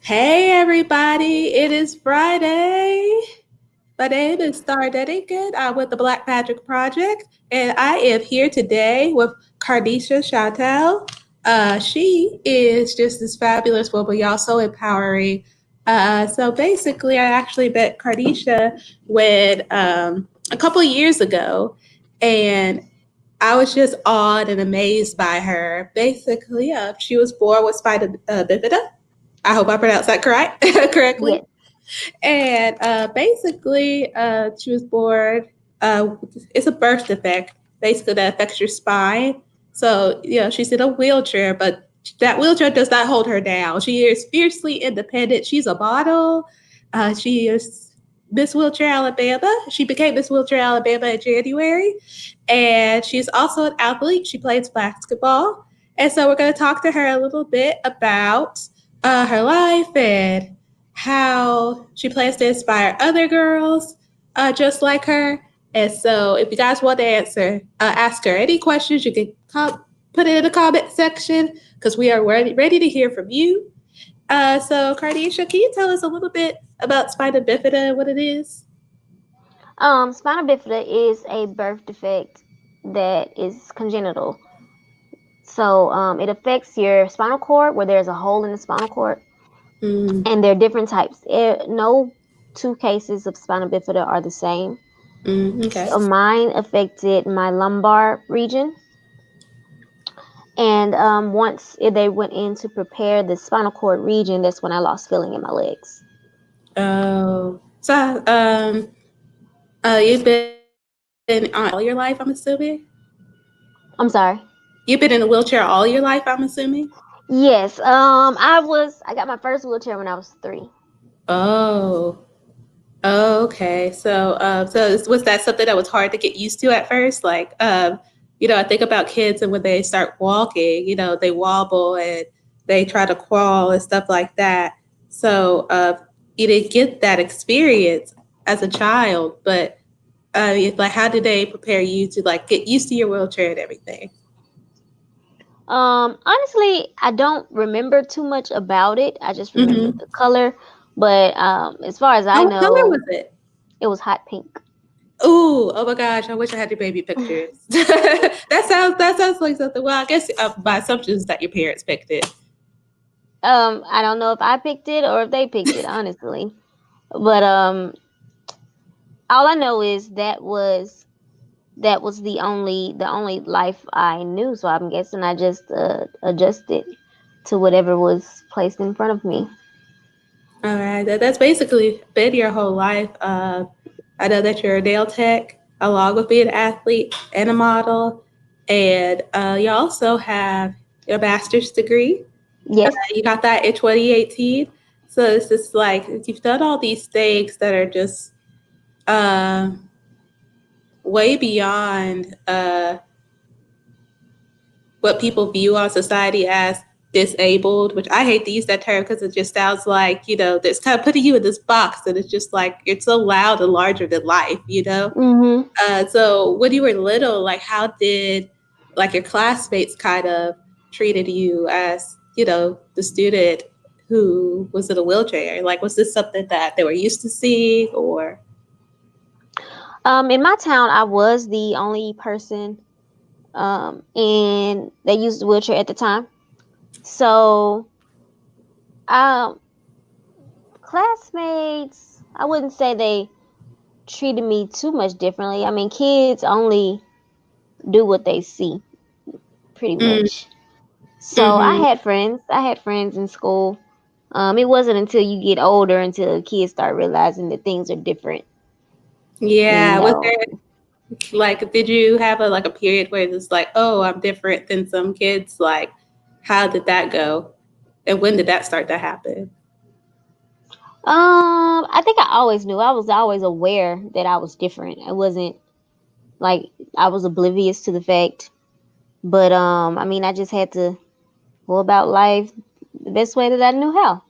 Hey everybody, it is Friday. My name is Starr Dunigan. I'm with the Black Magic Project, and I am here today with Karneshia Shantel. She is just this fabulous woman, y'all, so empowering. So basically, I actually met Karneshia when a couple of years ago, and I was just awed and amazed by her. Basically, she was born with spina bifida. I hope I pronounced that correctly. Yes. And basically, she was born. It's a birth defect, basically that affects your spine. So she's in a wheelchair, but that wheelchair does not hold her down. She is fiercely independent. She's a model. She is Miss Wheelchair Alabama. She became Miss Wheelchair Alabama in January, and she's also an athlete. She plays basketball, and so we're going to talk to her a little bit about her life and how she plans to inspire other girls just like her. And so, if you guys want to ask her any questions, you can put it in the comment section because we are ready to hear from you. So, Karnisha, can you tell us a little bit about spina bifida and what it is? Spina bifida is a birth defect that is congenital. So it affects your spinal cord where there's a hole in the spinal cord, Mm, and there are different types. No two cases of spina bifida are the same. okay. So mine affected my lumbar region, and once they went in to prepare the spinal cord region, that's when I lost feeling in my legs. Oh, so you've been on all your life, I'm assuming. I'm sorry. You've been in a wheelchair all your life, I'm assuming. Yes. I got my first wheelchair when I was 3. Oh, oh, okay. So was that something that was hard to get used to at first? Like, I think about kids and when they start walking, they wobble and they try to crawl and stuff like that. So, you didn't get that experience as a child, but like, how did they prepare you to like get used to your wheelchair and everything? Honestly, I don't remember too much about it. I just remember Mm-hmm. the color. But as far as I Oh, what color know, was it? it was hot pink. Ooh, oh my gosh! I wish I had your baby pictures. that sounds like something. Well, I guess my assumption is that your parents picked it. I don't know if I picked it or if they picked it, honestly. But all I know is that was the only life I knew. So I'm guessing I just adjusted to whatever was placed in front of me. All right, that's basically been your whole life. I know that you're a nail tech, along with being an athlete and a model, and you also have your master's degree. Yes. You got that in 2018. So it's just like you've done all these things that are just uh, way beyond what people view our society as disabled, which I hate to use that term because it just sounds like, that's kind of putting you in this box and it's just like it's so loud and larger than life. Mhm. So when you were little, like how did like your classmates kind of treated you as, the student who was in a wheelchair? Like was this something that they were used to seeing or In my town, I was the only person and they used the wheelchair at the time. So, um, classmates, I wouldn't say they treated me too much differently. I mean, kids only do what they see, pretty mm, much. So, I mm-hmm. had friends. I had friends in school. It wasn't until you get older until kids start realizing that things are different. And Yeah. Was there like did you have a period where it's like, oh, I'm different than some kids? Like how did that go? And when did that start to happen? I think I always knew. I was always aware that I was different. I wasn't like I was oblivious to the fact. But I mean, I just had to go about life the best way that I knew how.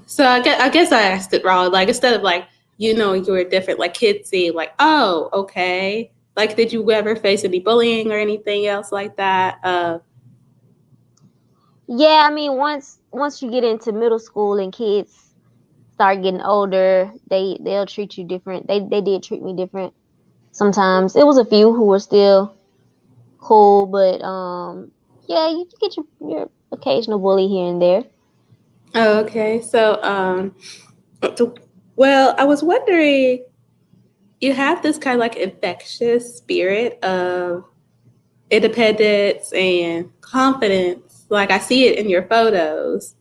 So I guess I asked it wrong. Like instead of like, you were different, like kids see like, oh, okay. Like did you ever face any bullying or anything else like that? Yeah, I mean, once you get into middle school and kids start getting older, they'll treat you different. They did treat me different sometimes. It was a few who were still cool, but yeah, you get your occasional bully here and there. Oh, okay. So, well, I was wondering, you have this kind of like infectious spirit of independence and confidence. Like I see it in your photos.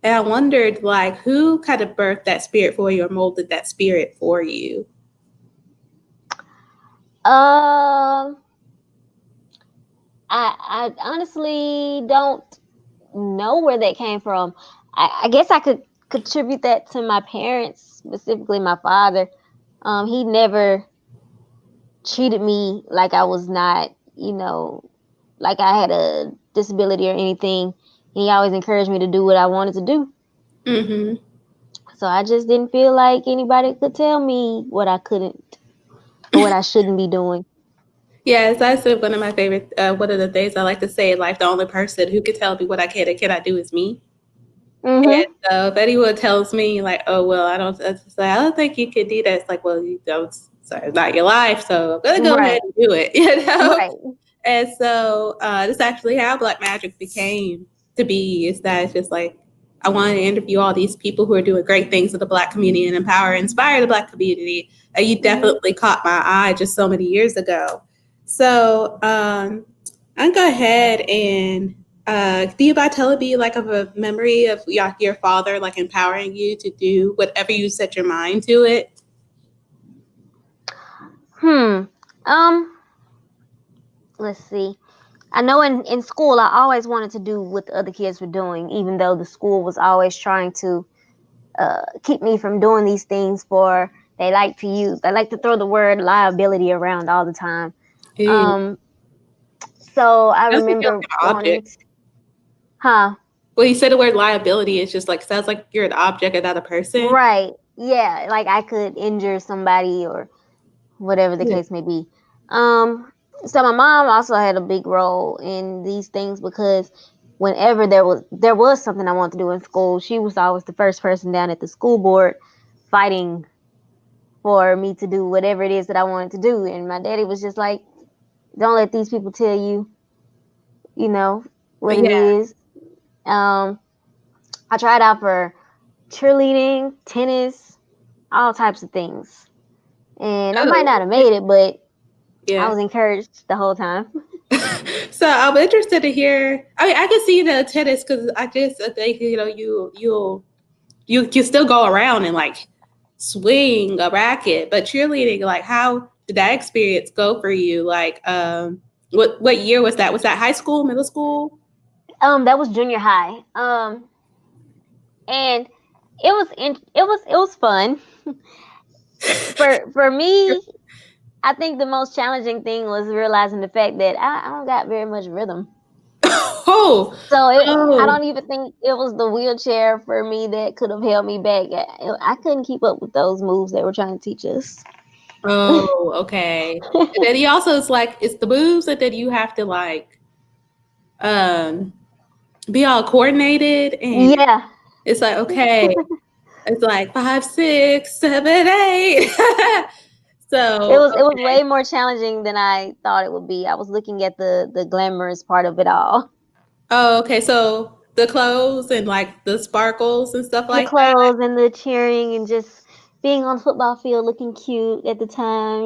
And I wondered like who kind of birthed that spirit for you or molded that spirit for you? Um, I honestly don't know where that came from. I guess I could contribute that to my parents, specifically my father. He never treated me like I was not, like I had a disability or anything. He always encouraged me to do what I wanted to do. Mm-hmm. So I just didn't feel like anybody could tell me what I couldn't or what I shouldn't be doing. Yes, that's one of my favorite. One of the things I like to say in life: the only person who can tell me what I can and cannot do is me. And Mhm. so if anyone tells me like, "Oh well, I don't think you can do that," it's like, "Well, you don't. So it's not your life, so I'm gonna go ahead Right. and do it." You know. Right. And so this is actually how Black Magic became to be. Is that it's just like I wanted to interview all these people who are doing great things in the Black community and empower and inspire the Black community. And you Mhm. definitely caught my eye just so many years ago. So I'm go ahead and do you by telling me like of a memory of your father like empowering you to do whatever you set your mind to it? Hmm. Um. Let's see. I know in school I always wanted to do what the other kids were doing, even though the school was always trying to keep me from doing these things. For they like to throw the word liability around all the time. Ew. Um. So I Sounds like you're remember like an wanting, object. huh? Well, you said the word liability. It's just like sounds like you're an object and not a person. Right. Yeah, like I could injure somebody or whatever the Yeah. case may be. Um, so my mom also had a big role in these things because whenever there was something I wanted to do in school, she was always the first person down at the school board fighting for me to do whatever it is that I wanted to do. And my daddy was just like, "Don't let these people tell you, you know, what it Yeah. is." Um, I tried out for cheerleading, tennis, all types of things. And I might Oh, not have made it, but I yeah. was encouraged the whole time. So I'm interested to hear. I mean, I can see the tennis because I just think you still go around and like swing a racket, but cheerleading, like, how did that experience go for you? Like, what year was that? Was that high school, middle school? That was junior high. And it was fun. For me, I think the most challenging thing was realizing the fact that I don't got very much rhythm. Oh, So I oh, don't even think it was the wheelchair for me that could have held me back. I couldn't keep up with those moves they were trying to teach us. oh, okay. And then he also is like, it's the moves that then you have to like um be all coordinated, and Yeah, it's like, okay, it's like 5, 6, 7, 8. it So was it was okay. way more challenging than I thought it would be. I was looking at the glamorous part of it all. Oh, okay. So the clothes and like the sparkles and stuff The like that. clothes and the cheering and just being on the football field looking cute at the time.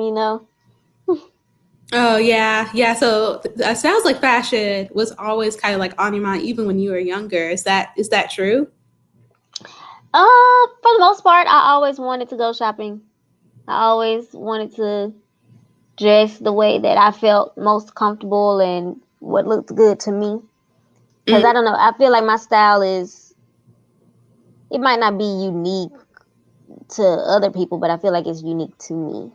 Oh yeah, yeah. So sounds like fashion was always kind of like on your mind even when you were younger. Is that true? For the most part, I always wanted to go shopping. I always wanted to dress the way that I felt most comfortable and what looked good to me. Cause Mm, I don't know, I feel like my style it might not be unique to other people, but I feel like it's unique to me.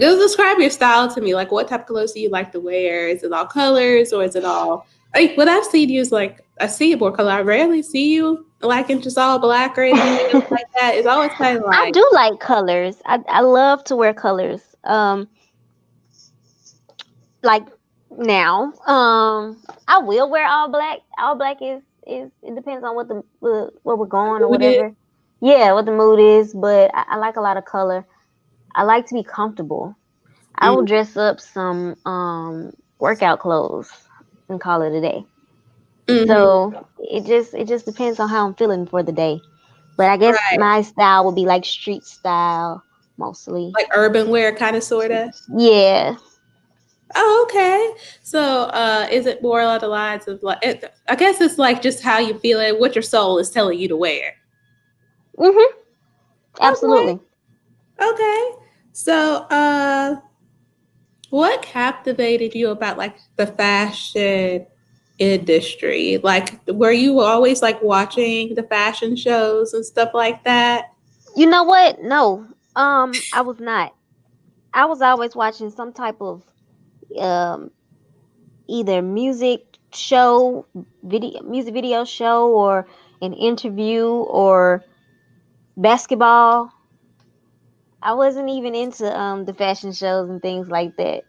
Just describe your style to me. Like, what type of clothes do you like to wear? Is it all colors or is it all like what I've seen you is like I see it more color. I rarely see you like in just all black or anything else like that. It's always kind of I like, do like colors. I love to wear colors. Like now. I will wear all black. All black is it depends on what where we're going or Who did? whatever. Yeah, what the mood is, but I like a lot of color. I like to be comfortable. I will Mm, dress up some workout clothes and call it a day. mhm. So it just depends on how I'm feeling for the day. But I guess Right. my style would be like street style mostly. Like urban wear, kind of, sort of. Yeah. Oh, okay. So, is it more along the lines of like? I guess it's like just how you feel it, what your soul is telling you to wear. Mhm. Okay. Absolutely. Okay. So, what captivated you about like the fashion industry? Like, were you always like watching the fashion shows and stuff like that? You know what? No. I was not. I was always watching some type of um either music video show or an interview or basketball. I wasn't even into the fashion shows and things like that.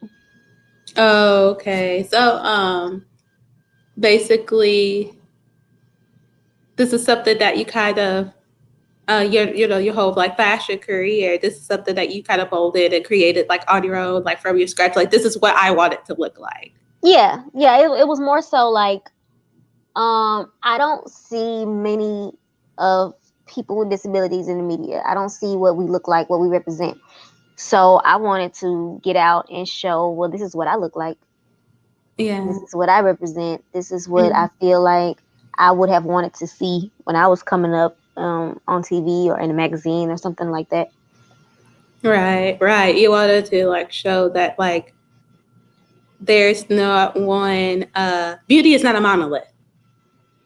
Oh, okay. So, basically, this is something that you kind of your whole like fashion career. This is something that you kind of molded and created like on your own, like from your scratch. Like this is what I want it to look like. Yeah, yeah, it was more so like I don't see many of people with disabilities in the media. I don't see what we look like, what we represent. So I wanted to get out and show, well, this is what I look like. This Yeah. is what I represent. This is what Mm. I feel like I would have wanted to see when I was coming up on TV or in a magazine or something like that. Right, right. You wanted to like show that like there's not one beauty is not a monolith.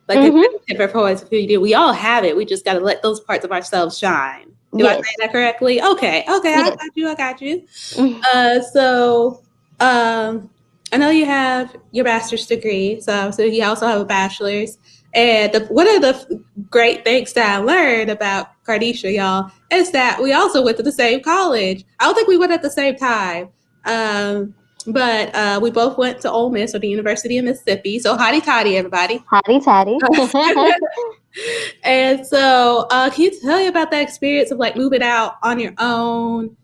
Like there's Mm-hmm. many different parts of beauty. We all have it. We just got to let those parts of ourselves shine. Do I say Yes. that correctly? Okay, okay. I Yes. got you. I got you. So I know you have your master's degree, so you also have a bachelor's. And one of the great things that I learned about Karneshia, y'all, is that we also went to the same college. I don't think we went at the same time, but we both went to Ole Miss or the University of Mississippi. So hotty toddy, everybody. Hotty toddy. And so, can you tell me about that experience of like moving out on your own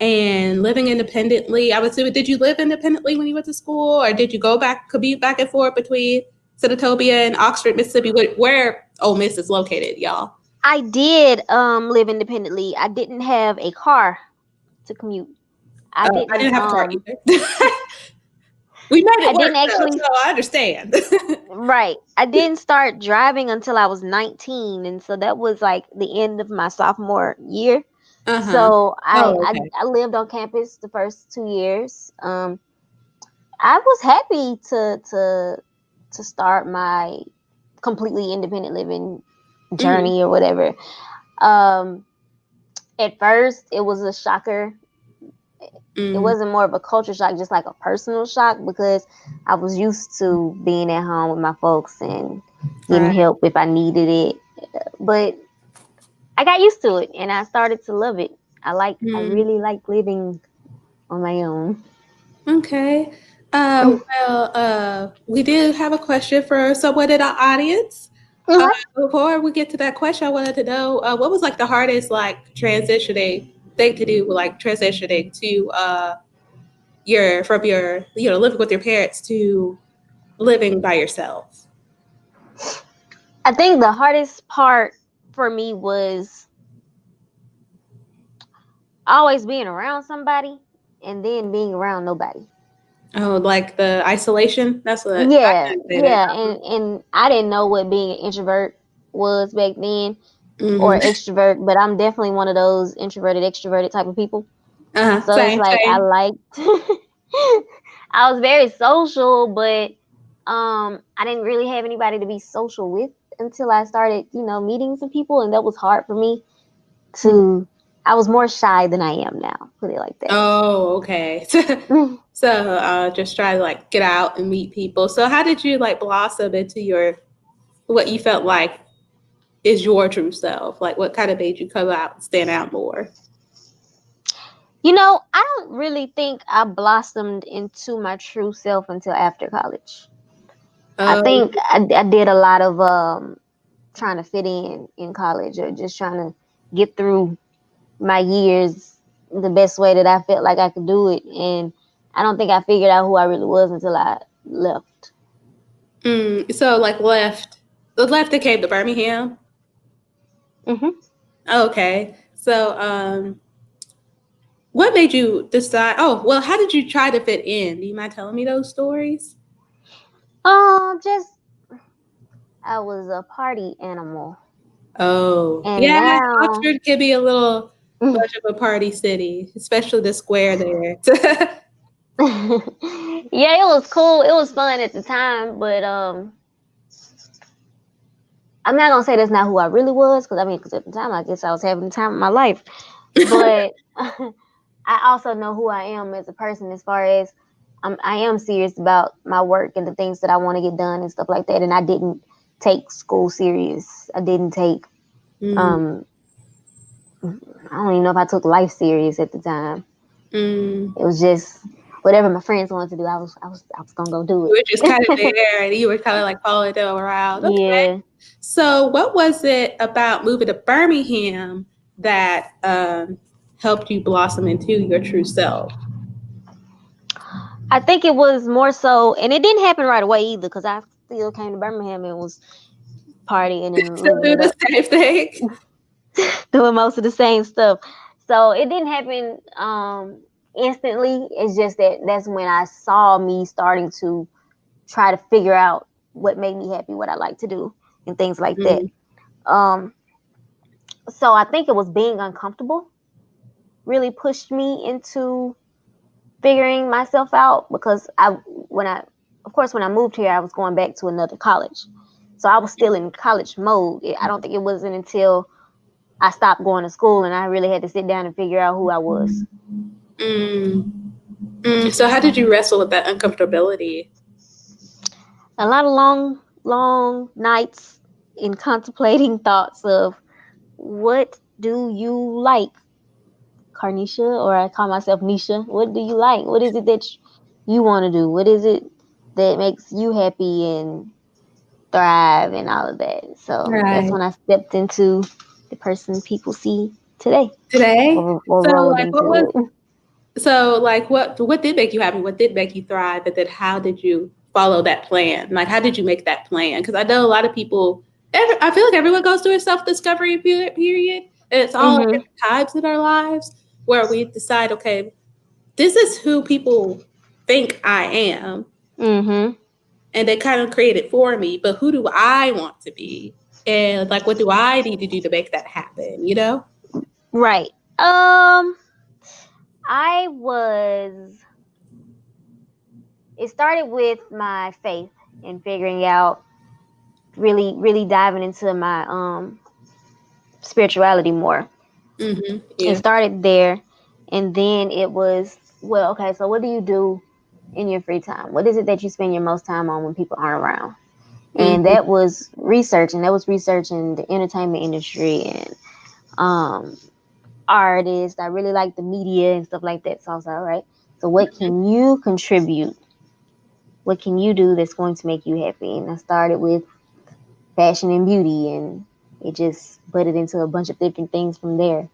and living independently? I would say, did you live independently when you went to school, or did you go back, commute back and forth between Senatobia and Oxford, Mississippi, where Ole Miss is located, y'all? I did live independently. I didn't have a car to commute. I I didn't didn't have a car either. We made I it work didn't though, actually so I understand. right. I didn't start driving until I was 19, and so that was like the end of my sophomore year. Uh huh. So Oh, okay. I lived on campus the first 2 years. I was happy to start my completely independent living Mm, journey or whatever. Um, at first, it was a shocker. It mm, wasn't more of a culture shock, just like a personal shock because I was used to being at home with my folks and getting right. help if I needed it. But I got used to it and I started to love it. I Mm, really like living on my own. okay. We did have a question for someone in our audience. Uh, Mhm. Before we get to that question, I wanted to know what was like the hardest like transitioning thing to do, like transitioning to your from your living with your parents to living by yourself. I think the hardest part for me was always being around somebody and then being around nobody. Oh, like the isolation. That's what I Yeah, can say that. yeah, and I didn't know what being an introvert was back then or Mm-hmm. extrovert, but I'm definitely one of those introverted extroverted type of people. So it's Same, like I same. liked I was very social, but I didn't really have anybody to be social with until I started, meeting some people and that was hard for me to I was more shy than I am now, put it like that. Oh, okay. So, just try to like get out and meet people. So, how did you like blossom into your what you felt like is your true self? Like, what kind of made you come out and stand out more? I don't really think I blossomed into my true self until after college. I Oh, think I did a lot of trying to fit in college, or just trying to get through my years the best way that I felt like I could do it. And I don't think I figured out who I really was until I left. so like left and came to Birmingham. Hmm. Okay. So, what made you decide? Oh, well, how did you try to fit in? Do you mind telling me those stories? Just I was a party animal, Oh, and yeah, now, Oxford can be a little yeah, much of a party city, especially the square there. it was cool. It was fun at the time, but I'm not gonna say that's not who I really was, because I mean, because at the time, I guess I was having the time of my life. But I also know who I am as a person, as far as I am serious about my work and the things that I want to get done and stuff like that. And I didn't take school serious. I didn't take Mm, um I don't even know if I took life serious at the time. mm. It was just whatever my friends wanted to do. I was gonna go do You were just kind of it. there, and you were kind of like following them around. Okay. Yeah. So, what was it about moving to Birmingham that helped you blossom into your true self? I think it was more so, and it didn't happen right away either, because I still came to Birmingham and was partying and Still living do it the up, same thing? doing most of the same stuff. So it didn't happen instantly. It's just that that's when I saw me starting to try to figure out what made me happy, what I like to do, and things like that. Mm, Um, so I think it was being uncomfortable really pushed me into figuring myself out, because of course, when I moved here, I was going back to another college. So I was still in college mode. I don't think it wasn't until I stopped going to school and I really had to sit down and figure out who I was. mm, So, how did you wrestle with that uncomfortability? A lot of long, long nights in contemplating thoughts of, what do you like, Karnisha, or I call myself Nisha. What do you like? What is it that you want to do? What is it that makes you happy and thrive and all of that? So that's Right. when I stepped into the person people see today, Today? or So, rolled like, what into was it. what did make you happy? What did make you thrive? And then how did you follow that plan? Like, how did you make that plan? Because I know a lot of people. I feel like everyone goes through a self discovery period, and it's all at Mhm. different times in our lives where we decide, okay, this is who people think I am, Mhm. and they kind of create it for me. But who do I want to be? And like, what do I need to do to make that happen? You know? Right. I was. It started with my faith and figuring out, really, really diving into my spirituality more. It Yeah. started there, and then it was, well, okay, so what do you do in your free time? What is it that you spend your most time on when people aren't around? And Mm-hmm. that was researching. That was researching the entertainment industry and um, artists. I really like the media and stuff like that. So I was like, all right, so what can you contribute? What can you do that's going to make you happy? And I started with fashion and beauty, and it just butted into a bunch of different things from there.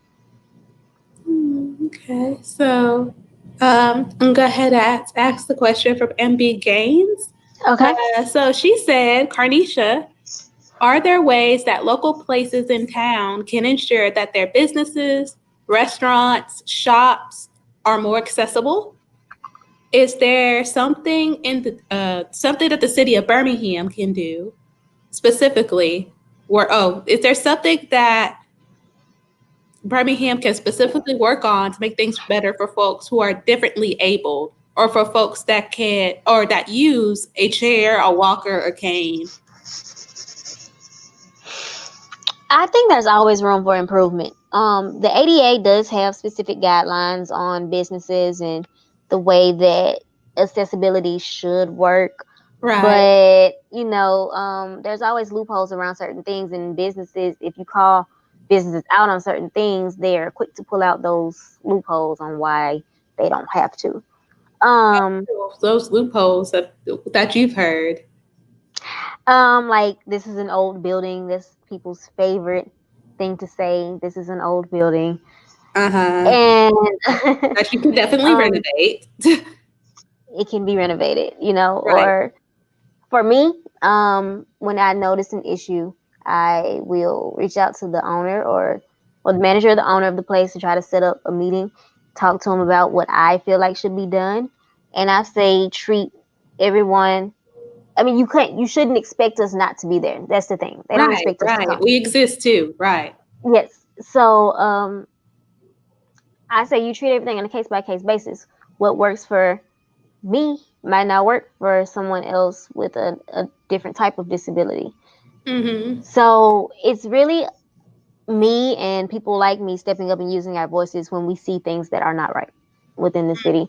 Okay, so I'm gonna go ahead and ask the question from MB Gaines. Okay. So she said, Karnisha, are there ways that local places in town can ensure that their businesses, restaurants, shops are more accessible? Is there something something that the city of Birmingham can do specifically? Is there something that Birmingham can specifically work on to make things better for folks who are differently abled or for folks that can or that use a chair, a walker, a cane? I think there's always room for improvement. The ADA does have specific guidelines on businesses and the way that accessibility should work. Right. But there's always loopholes around certain things in businesses. If you call businesses out on certain things, they're quick to pull out those loopholes on why they don't have to. Um, Those loopholes that you've heard. like this is an old building. This people's favorite thing to say. This is an old building, Uh-huh. and That you could definitely um, renovate. it can be renovated. You know, Right. or for me, when I notice an issue, I will reach out to the owner or the manager or the owner of the place to try to set up a meeting, talk to them about what I feel like should be done, and I say treat everyone. I mean, you shouldn't expect us not to be there. That's the thing. They don't Right, expect us to right. come. We exist too. Right. Yes. So, I say you treat everything on a case by case basis. What works for me might not work for someone else with a different type of disability. Mm-hmm. So it's really me and people like me stepping up and using our voices when we see things that are not right within the city.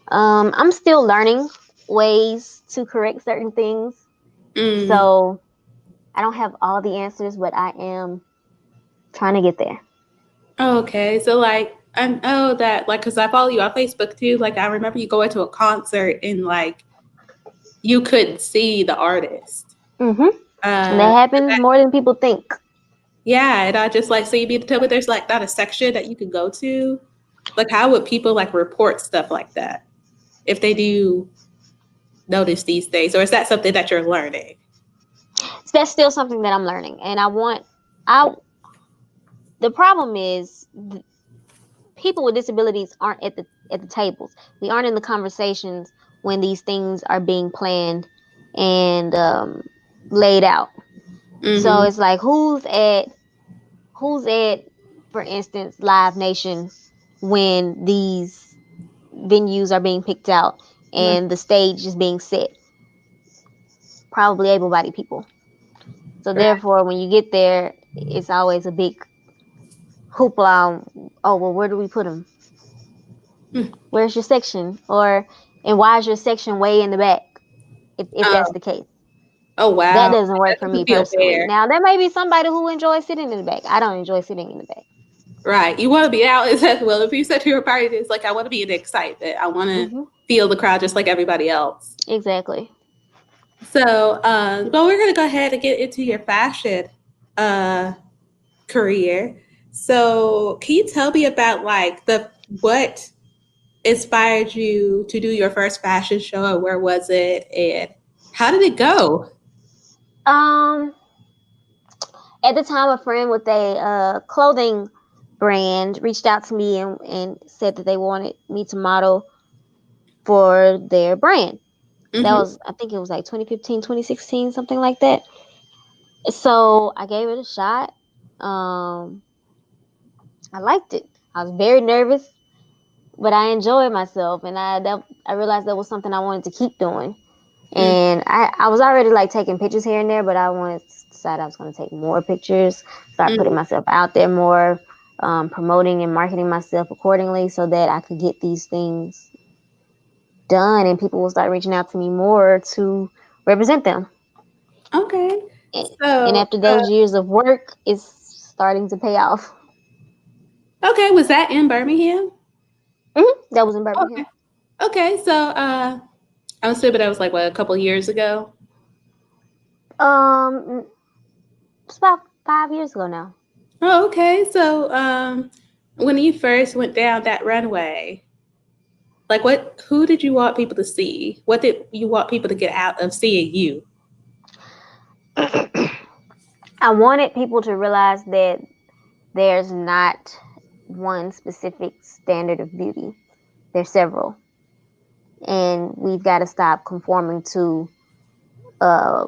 I'm still learning ways to correct certain things. Mm. So I don't have all the answers, but I am trying to get there. Okay. So like I know that like because I follow you on Facebook too. Like I remember you going to a concert and like you couldn't see the artist. Hmm. And that But happens that, more than people think. yeah, and I just like so you mean to tell me there's like not a section that you could go to? Like how would people like report stuff like that if they do notice these things, or is that something that you're learning? So that's still something that I'm learning, and I. The problem is people with disabilities aren't at the tables. We aren't in the conversations when these things are being planned and laid out. So Mm-hmm. it's like who's at, for instance, Live Nation when these venues are being picked out and the stage is being set. Probably able-bodied people. So Right. therefore, when you get there, it's always a big hoopla. Oh well, where do we put them? Mm. Where's your section? Or and why is your section way in the back? If that's Oh, the case, oh that wow. doesn't work That for me doesn't feel personally. fair. Now there may be somebody who enjoys sitting in the back. I don't enjoy sitting in the back. Right. You want to be out as well. If you said to your party, it's like I want to be in excitement. I want to Hmm. feel the crowd just like everybody else. Exactly. So, but we're gonna go ahead and get into your fashion uh, career. So, can you tell me about like the what inspired you to do your first fashion show, and where was it, and how did it go? Um, at the time, a friend with a clothing brand reached out to me and said that they wanted me to model for their brand. That Mm-hmm. was, I think it was like 2015, 2016, something like that. So I gave it a shot. Um, I liked it. I was very nervous, but I enjoyed myself, and I realized that was something I wanted to keep doing. Mm-hmm. And I was already like taking pictures here and there, but I wanted to decide I was going to take more pictures, start putting myself out there more, promoting and marketing myself accordingly, so that I could get these things done, and people will start reaching out to me more to represent them. Okay. And, and So, after those years of work, it's starting to pay off. okay, was that in Birmingham? That was in Okay. Birmingham. Okay. So, I'm assuming that was like what a couple years ago. Um, it's about 5 years ago now. Oh, okay. So, when you first went down that runway, like what? Who did you want people to see? What did you want people to get out of seeing you? I wanted people to realize that there's not one specific standard of beauty. There's several, and we've got to stop conforming to uh,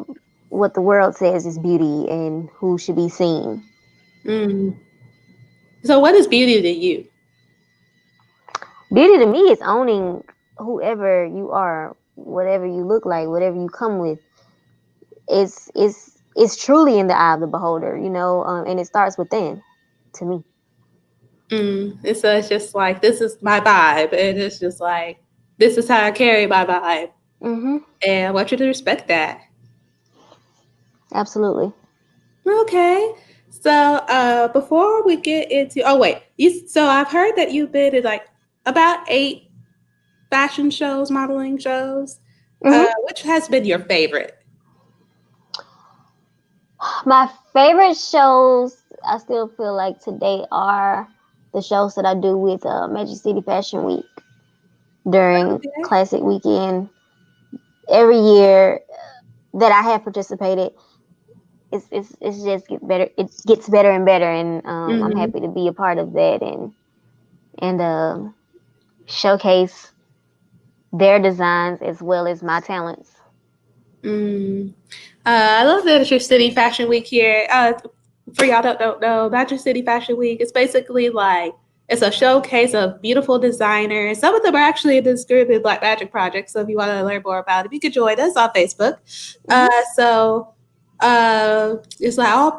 what the world says is beauty and who should be seen. Mm. So, what is beauty to you? Beauty to me is owning whoever you are, whatever you look like, whatever you come with. It's truly in the eye of the beholder, and it starts within. To me, And so it's just like this is my vibe, and it's just like this is how I carry my vibe, hmm and I want you to respect that. absolutely. Okay. So, before we get into, oh wait, so I've heard that you've been in like about 8 fashion shows, modeling shows. Hmm. Which has been your favorite? My favorite shows, I still feel like today, are the shows that I do with Magic City Fashion Week during Okay. Classic Weekend. Every year that I have participated, it's just get better. It gets better and better, and I'm Mm-hmm. happy to be a part of that and showcase their designs as well as my talents. Mm. I love that it's your city fashion week here. For y'all that don't know, Magic City Fashion Week is basically like it's a showcase of beautiful designers. Some of them are actually in this group in Black Magic Project. So if you want to learn more about it, you can join us on Facebook. Uh, Hmm. so it's like I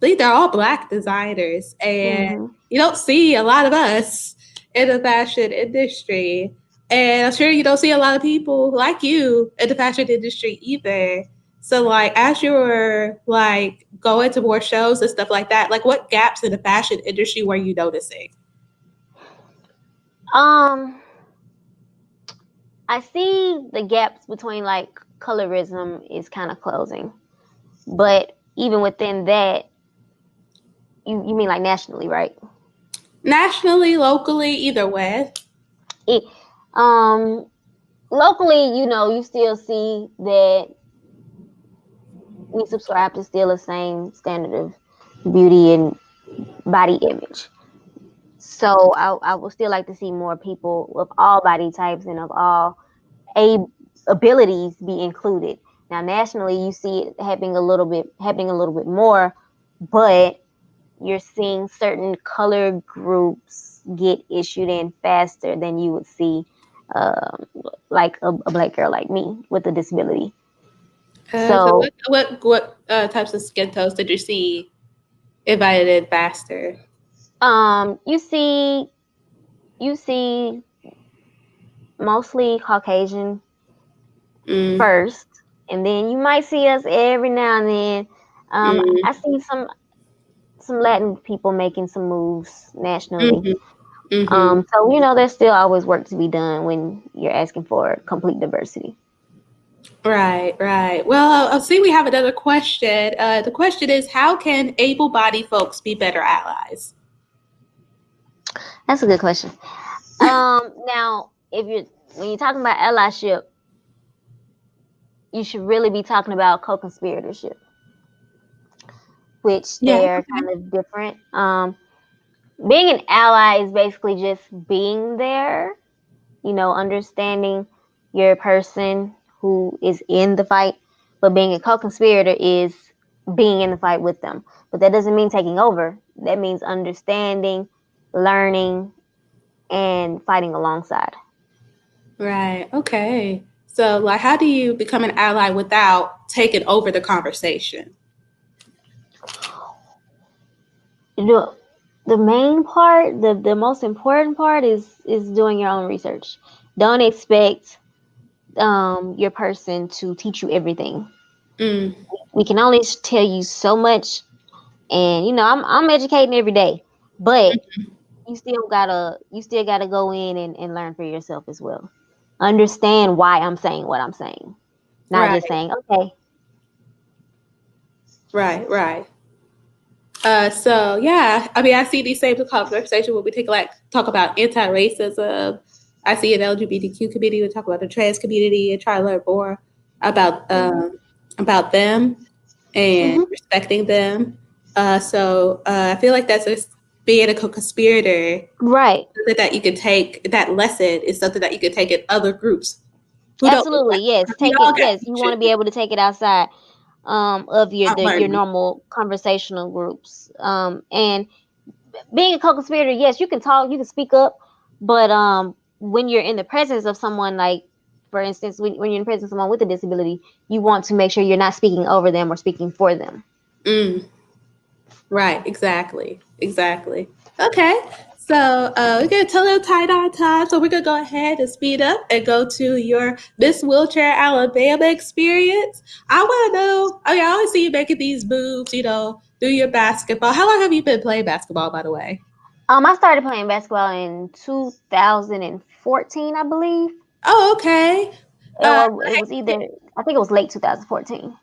think they're all Black designers, and Hmm. you don't see a lot of us in the fashion industry. And I'm sure you don't see a lot of people like you in the fashion industry either. So like as you were like going to more shows and stuff like that, like what gaps in the fashion industry were you noticing? Um, I see the gaps between like colorism is kind of closing, but even within that, you mean like nationally, right? Nationally, locally, either way. It, um, locally, you still see that we subscribe to still the same standard of beauty and body image. So I would still like to see more people of all body types and of all a abilities be included. Now nationally, you see it happening a little bit more, but you're seeing certain color groups get issued in faster than you would see, um, like a black girl like me with a disability. So So what types of skin tones did you see invited in faster? you see mostly Caucasian Mm, first, and then you might see us every now and then. I mm, see some Latin people making some moves nationally. mm-hmm, mm-hmm. So there's still always work to be done when you're asking for complete diversity. Right, right. Well, I see we have another question. The question is, how can able-bodied folks be better allies? That's a good question. Now, if you're when you're talking about allyship, you should really be talking about co-conspiratorship, which Yeah. they're kind of different. Being an ally is basically just being there, understanding your person who is in the fight, but being a co-conspirator is being in the fight with them. But that doesn't mean taking over. That means understanding, learning, and fighting alongside. Right. Okay. So, like, how do you become an ally without taking over the conversation? The the main part, the most important part is doing your own research. Don't expect your person to teach you everything. Mm, We can only tell you so much, and I'm educating every day, but you still gotta go in and learn for yourself as well. Understand why I'm saying what I'm saying, not just right. saying okay. Right. Right. So yeah, I mean, I see these same conversations when we take like talk about anti-racism. I see an LGBTQ community. We talk about the trans community and try to learn more about Hmm. about them and Hmm. respecting them. I feel like that's just being a co-conspirator. Right. Something that you can take. That lesson is something that you can take in other groups who don't look Absolutely. like you. Yes. 'Cause we Take all it. got Yes. You want to be teachers. able to take it outside of your I'm your learning. normal conversational groups. And being a co-conspirator, yes, you can talk, you can speak up, but when you're in the presence of someone, like for instance, when you're in the presence of someone with a disability, you want to make sure you're not speaking over them or speaking for them. Mm. Right, exactly. Exactly. Okay. So we're going to tell a little tight on time. So we're going to go ahead and speed up and go to your Miss Wheelchair Alabama experience. I want to know, I mean, I always see you making these moves, do your basketball. How long have you been playing basketball, by the way? I started playing basketball in 2014, I believe, Oh, okay. Uh, or it was either I think it was late 2014.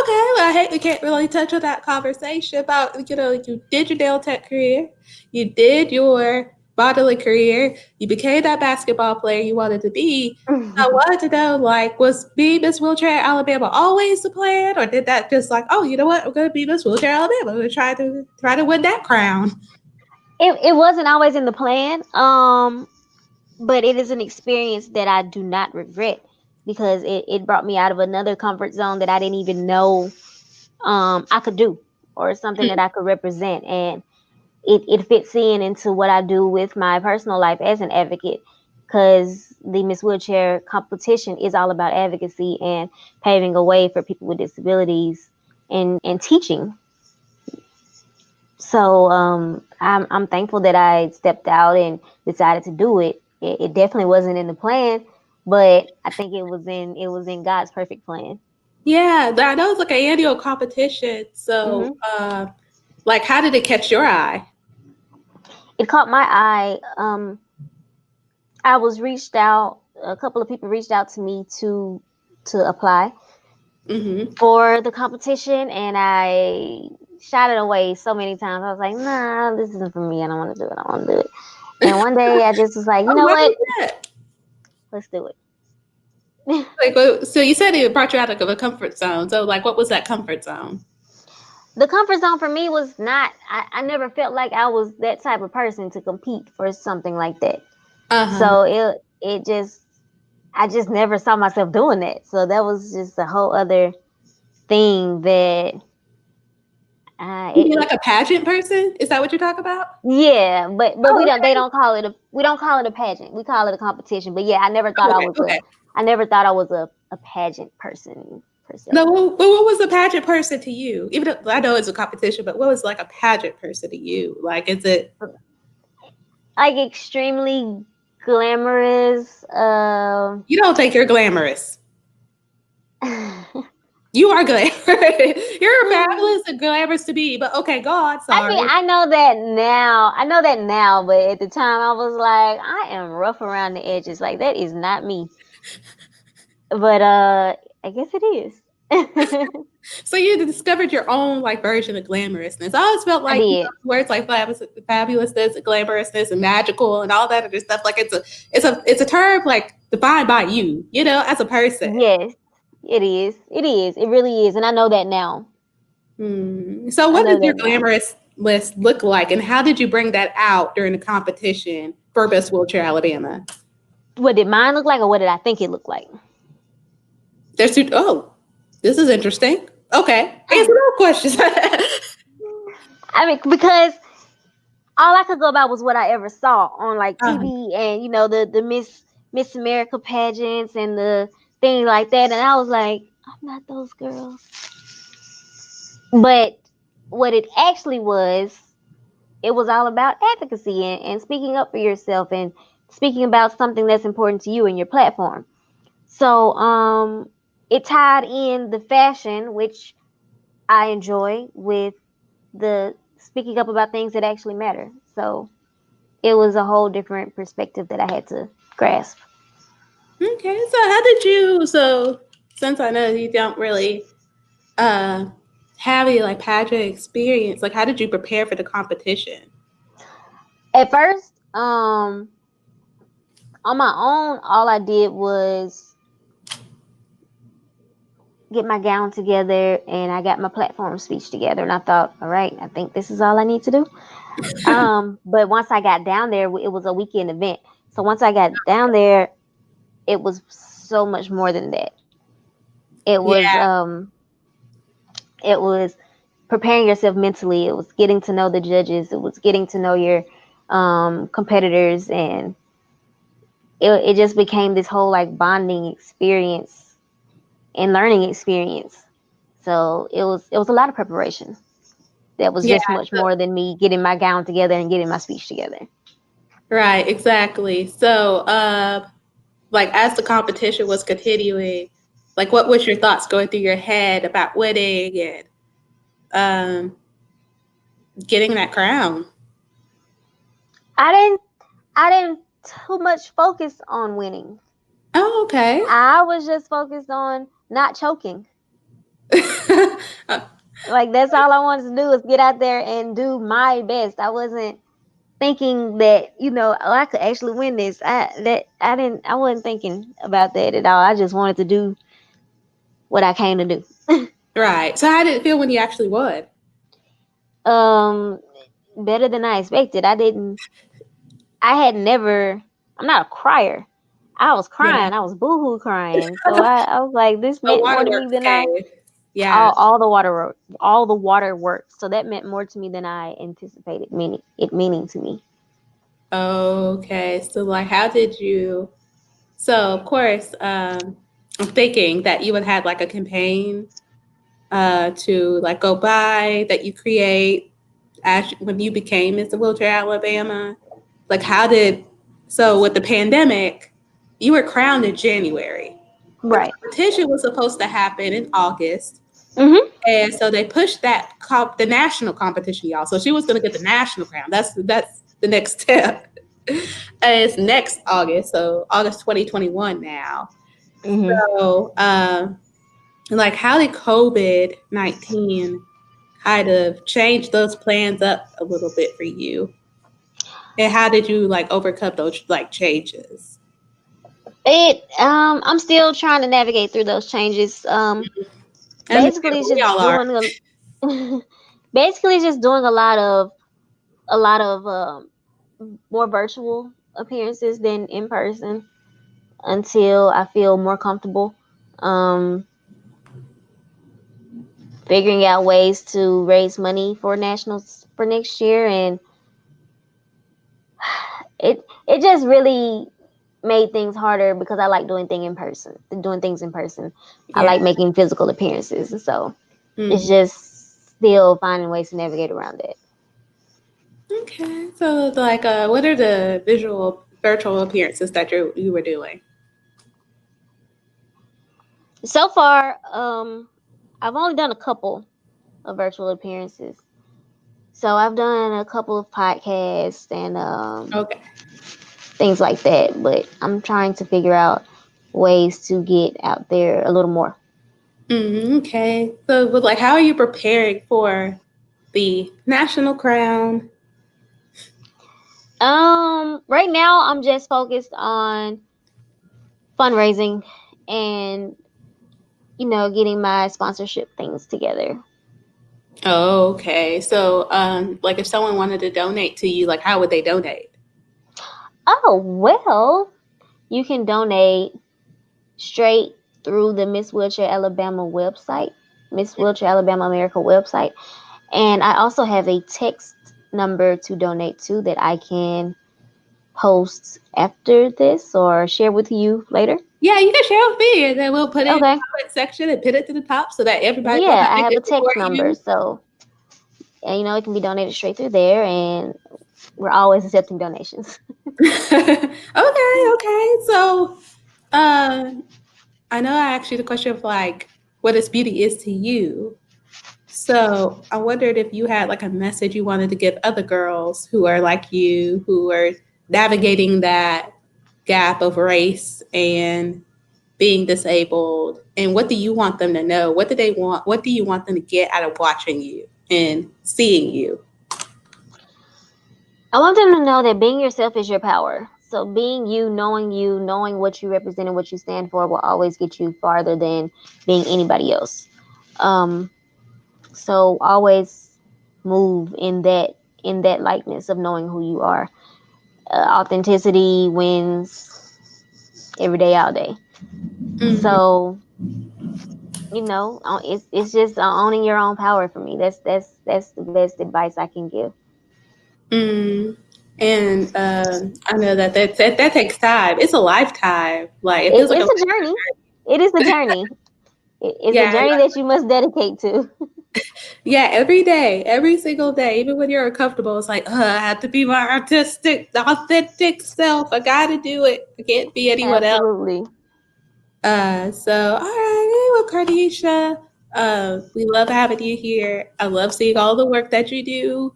Okay, well, I hate we can't really touch on that conversation about, you did your nail tech career, you did your bodily career, you became that basketball player you wanted to be. I wanted to know, like, was being Miss Wheelchair Alabama always the plan, or did that just like, oh, you know what, I'm going to be Miss Wheelchair Alabama, I'm going to try to win that crown. It wasn't always in the plan, but it is an experience that I do not regret because it brought me out of another comfort zone that I didn't even know I could do or something that I could represent. And it fits into what I do with my personal life as an advocate because the Miss Wheelchair competition is all about advocacy and paving a way for people with disabilities and teaching. So I'm thankful that I stepped out and decided to do it. It definitely wasn't in the plan, but I think it was in God's perfect plan. Yeah, I know it's like an annual competition. So, Hmm. like, how did it catch your eye? It caught my eye. I was reached out. A couple of people reached out to me to apply Mm-hmm. for the competition, and I shot it away so many times. I was like, nah, this isn't for me. I don't want to do it. I don't want to do it. And one day I just was like, you Oh, know why what? was that? Let's do it. Like, so you said it brought you out of a comfort zone. So, like, what was that comfort zone? The comfort zone for me was not. I never felt like I was that type of person to compete for something like that. Uh huh. So it just I just never saw myself doing that. So that was just a whole other thing that uh, You it, mean it like a pageant person? Is that what you're talking about? yeah, but we Oh, don't they okay. don't call it a pageant. We call it a competition. But yeah, Oh, okay. Okay. I never thought I was a pageant person per se. No, what was a pageant person to you? Even though I know it's a competition, but what was like a pageant person to you? Like, is it? Like extremely glamorous. You don't think you're glamorous? I You are glamorous. You're fabulous and glamorous to me. But okay, go on. mean, Sorry. I know that now. I know that now, but at the time I was like, I am rough around the edges. Like that is not me. But I guess it is. So you discovered your own like version of glamorousness. I always felt I like did. words like fabulousness and glamorousness and magical and all that other stuff. Like it's a term like defined by you, as a person. Yes, it is. It is. It really is. And I know that now. So I what does know your that now. glamorous list look like, and how did you bring that out during the competition for Best Wheelchair Alabama? What did mine look like or what did I think it looked like? Oh, this is interesting. Okay, answer those questions. I mean, because all I could go about was what I ever saw on like uh, TV and the Miss America pageants and the things like that, and I was like, I'm not those girls. But what it actually was, it was all about advocacy and speaking up for yourself and speaking about something that's important to you and your platform. So it tied in the fashion, which I enjoy, with the speaking up about things that actually matter. So it was a whole different perspective that I had to grasp. okay, so how did you? So since I know you don't really uh, have any like pageant experience, like how did you prepare for the competition? At first, on my own, all I did was get my gown together and I got my platform speech together. And I thought, all right, I think this is all I need to do. But once I got down there, it was a weekend event. So once I got down there, it was so much more than that. It was Yeah, um, it was preparing yourself mentally. It was getting to know the judges. It was getting to know your competitors, and it just became this whole like bonding experience and learning experience. So it was a lot of preparation. That was Yeah, just much more than me getting my gown together and getting my speech together. right, exactly. So, like as the competition was continuing, like what was your thoughts going through your head about winning and um, getting that crown? I didn't I didn't too much focus on winning. Oh, okay. I was just focused on not choking. Uh, Like that's all I wanted to do was get out there and do my best. I wasn't thinking that, oh, I could actually win this. I wasn't thinking about that at all. I just wanted to do what I came to do. right. So how did it feel when you actually won? Um Better than I expected. I had never I'm not a crier. I was Yeah. crying. I was boohoo crying. So I was like, this The meant more to me waterworks than came. Yeah. all the water works. So that meant more to me than I anticipated meaning to me. Okay. So like how did you so of course, I'm thinking that you would have like a campaign to like go by that you create as when you became Miss Wheelchair Alabama. Like how did so with the pandemic, you were crowned in January. The Right. competition was supposed to happen in August. Mhm. And so they pushed the national competition, y'all. So she was going to get the national crown. That's the next step. And it's next August, so August 2021 now. Mhm. So, like, how did COVID-19 kind of change those plans up a little bit for you? And how did you like overcome those like changes? I'm still trying to navigate through those changes. Basically Understandable, we just all are. doing basically just doing a lot of more virtual appearances than in person until I feel more comfortable. Um, Figuring out ways to raise money for nationals for next year, and it just really made things harder because I like doing things in person. I Yeah. like making physical appearances, and so it's Mm. just still finding ways to navigate around it. Okay. So, like, what are the visual virtual appearances that you were doing? So far, I've only done a couple of virtual appearances. So I've done a couple of podcasts and Okay. things like that, but I'm trying to figure out ways to get out there a little more. Okay. So, but like, how are you preparing for the national crown? Right now I'm just focused on fundraising and getting my sponsorship things together. Okay. So, like, if someone wanted to donate to you, like, how would they donate? Oh, well, you can donate straight through the Miss Wheelchair Alabama website, Miss Wheelchair Alabama America website. And I also have a text number to donate to that I can post after this or share with you later. Yeah, you can share with me, and then we'll put it in the Okay. comment section and pin it to the top so that everybody knows Yeah, how I to have get a support text number. you. So, and, it can be donated straight through there. And we're always accepting donations. Okay. Okay. So, uh, I know I asked you the question of like, what does beauty is to you? So I wondered if you had like a message you wanted to give other girls who are like you, who are navigating that gap of race and being disabled. And what do you want them to know? What do they want? What do you want them to get out of watching you and seeing you? I want them to know that being yourself is your power. So being you, knowing what you represent and what you stand for will always get you farther than being anybody else. Um, so always move in that likeness of knowing who you are. Authenticity wins every day, all day. Mm-hmm. So it's just owning your own power for me. That's the best advice I can give. Mm. And I know that takes time. It's a lifetime. Like it It, feels like a it's a journey. It is a journey. It's a yeah. journey that you must dedicate to. Yeah, every day, every single day, even when you're uncomfortable, it's like, I have to be my artistic, authentic self. I got to do it. I can't be anyone else. Absolutely. So, all right, well, Karneshia, we love having you here. I love seeing all the work that you do,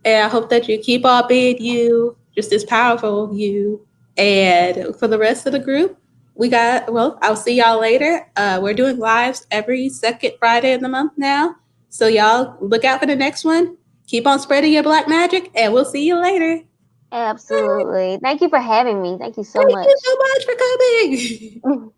and I hope that you keep on being you, just as powerful you. And for the rest of the group, well, I'll see y'all later. We're doing lives every second Friday of the month now. So, y'all look out for the next one. Keep on spreading your black magic, and we'll see you later. Absolutely. Thank you for having me. Thank you so Thank you much. so much for coming.